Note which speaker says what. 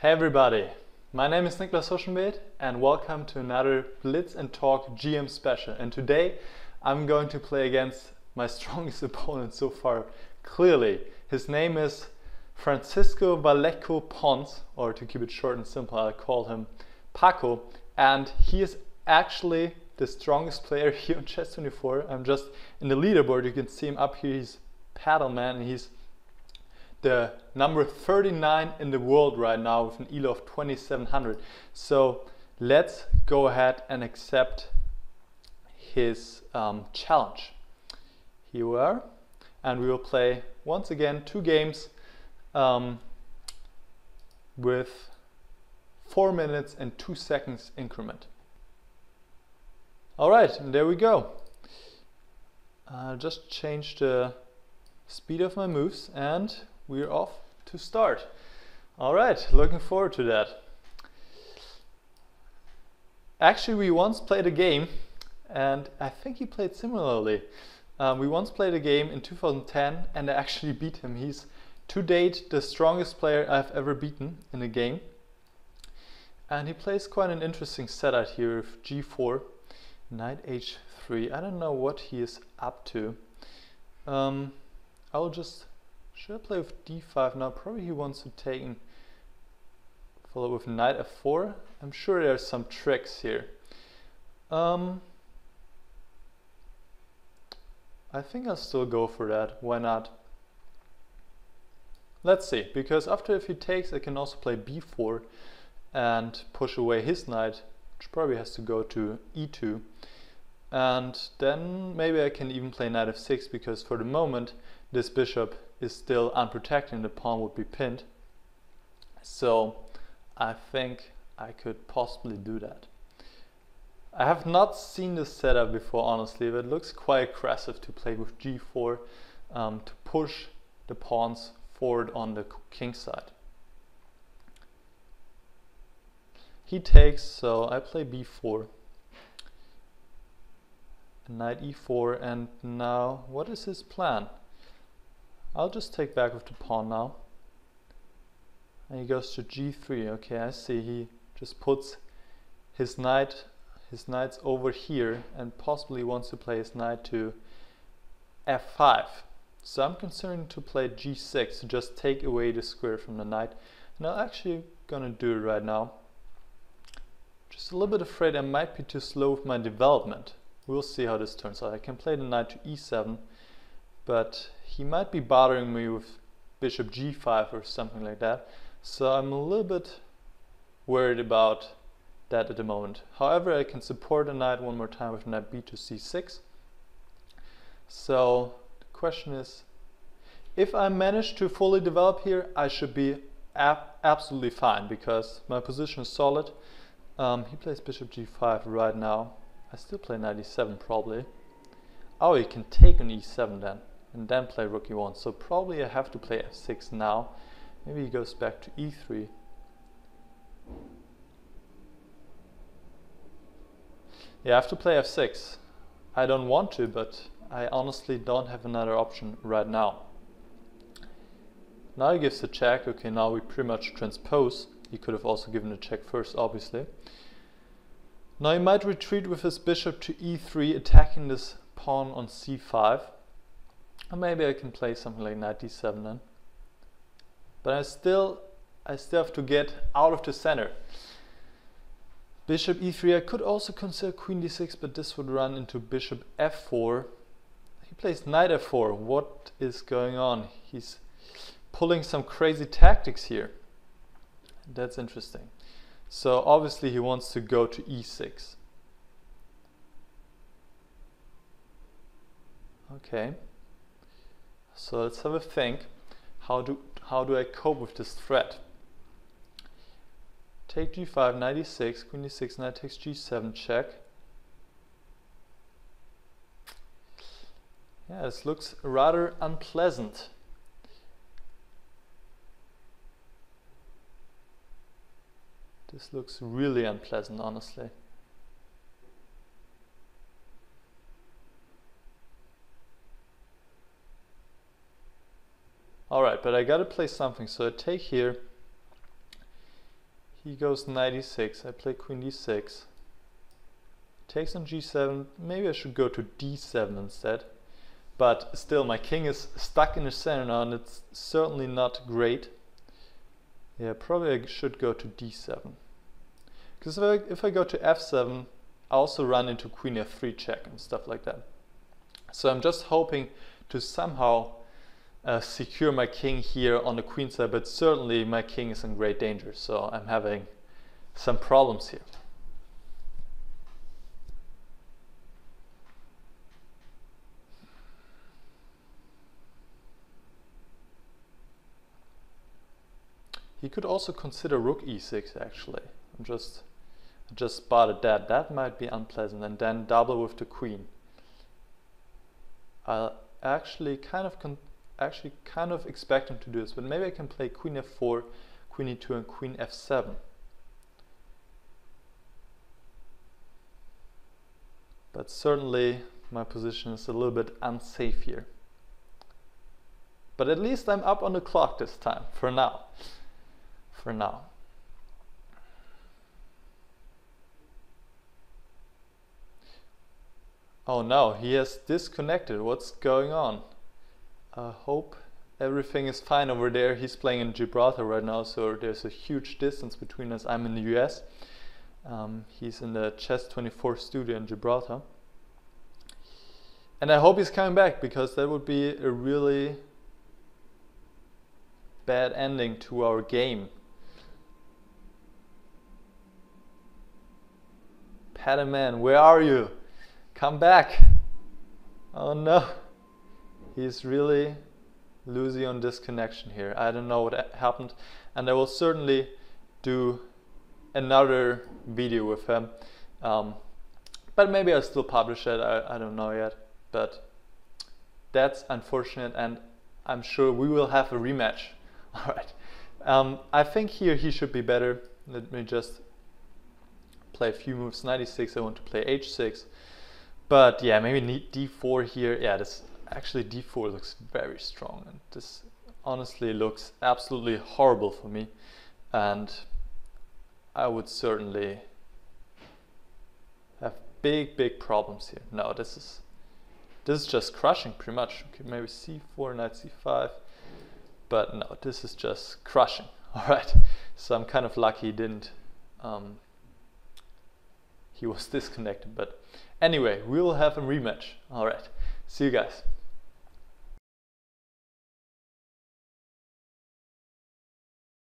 Speaker 1: Hey everybody, my name is Niclas Huschenbeth and welcome to another Blitz and Talk GM special. And today I'm going to play against my strongest opponent so far, clearly. His name is Francisco Vallejo Pons, or to keep it short and simple, I call him Paco. And he is actually the strongest player here on Chess24. I'm just in the leaderboard, you can see him up here, he's Paddle Man, and he's the number 39 in the world right now with an ELO of 2700. So let's go ahead and accept his challenge. Here we are, and we will play once again 2 games with 4 minutes and 2 seconds increment. Alright, and there we go. I'll just change the speed of my moves and we're off to start. Alright, looking forward to that. Actually, we once played a game, and I think he played similarly. We once played a game in 2010 and I actually beat him. He's to date the strongest player I've ever beaten in a game. And he plays quite an interesting setup here with g4, knight h3. I don't know what he is up to. Should I play with d5 now? Probably he wants to take and follow with knight f4. I'm sure there's some tricks here. I think I'll still go for that. Why not? Let's see, because after if he takes, I can also play b4 and push away his knight, which probably has to go to e2. And then maybe I can even play knight f6, because for the moment this bishop is still unprotected and the pawn would be pinned. So I think I could possibly do that. I have not seen this setup before, honestly, but it looks quite aggressive to play with g4 to push the pawns forward on the king side. He takes, so I play b4. Knight e4, and now what is his plan? I'll just take back with the pawn now. And he goes to g3. Okay, I see. He just puts his knights over here and possibly wants to play his knight to f5. So I'm concerned to play g6 to just take away the square from the knight. And I'm actually gonna do it right now. Just a little bit afraid I might be too slow with my development. We'll see how this turns out. I can play the knight to e7, but he might be bothering me with bishop g5 or something like that. So I'm a little bit worried about that at the moment. However, I can support the knight one more time with knight b to c6. So the question is, if I manage to fully develop here, I should be absolutely fine, because my position is solid. He plays bishop g5 right now. I still play knight e7 probably. Oh, he can take on e7 then, and then play rook e1. So probably I have to play f6 now. Maybe he goes back to e3. Yeah, I have to play f6. I don't want to, but I honestly don't have another option right now. Now he gives a check. Okay, now we pretty much transpose. He could have also given a check first, obviously. Now he might retreat with his bishop to e3, attacking this pawn on c5. Or maybe I can play something like knight d7 then. But I still have to get out of the center. Bishop e3, I could also consider queen d6, but this would run into bishop f4. He plays knight f4. What is going on? He's pulling some crazy tactics here. That's interesting. So obviously he wants to go to e6. Okay. So let's have a think. How do I cope with this threat? Take g5, knight e6, queen d6, knight takes g7, check. Yeah, this looks rather unpleasant. This looks really unpleasant, honestly. Alright, but I gotta play something, so I take here. he goes knight e6, I play queen d6, takes on g7, maybe I should go to d7 instead, but still my king is stuck in the center now and it's certainly not great. Yeah, probably I should go to d7, because if I go to f7, I also run into queen f3 check and stuff like that. So I'm just hoping to somehow secure my king here on the queen side, but certainly my king is in great danger, so I'm having some problems here. He could also consider rook e6 actually. I just spotted that. That might be unpleasant, and then double with the queen. I'll actually kind of expect him to do this, but maybe I can play queen f4, queen e2 and queen f7. But certainly my position is a little bit unsafe here. But at least I'm up on the clock this time, for now. For now. Oh no, he has disconnected. What's going on? I hope everything is fine over there. He's playing in Gibraltar right now, so there's a huge distance between us. I'm in the US. He's in the Chess24 studio in Gibraltar. And I hope he's coming back, because that would be a really bad ending to our game. Padaman, where are you? Come back! Oh no! He's really losing on this connection here. I don't know what happened, and I will certainly do another video with him. But maybe I'll still publish it, I don't know yet. But that's unfortunate, and I'm sure we will have a rematch. Alright. I think here he should be better. Let me just play a few moves. Knight e6, I want to play h6. But yeah, maybe d4 here. Yeah, this actually d4 looks very strong, and this honestly looks absolutely horrible for me, and I would certainly have big problems here. No, this is just crushing pretty much. Okay, maybe c4, knight c5, but no, this is just crushing. All right, so I'm kind of lucky he didn't. He was disconnected, but anyway, we will have a rematch. All right, see you guys.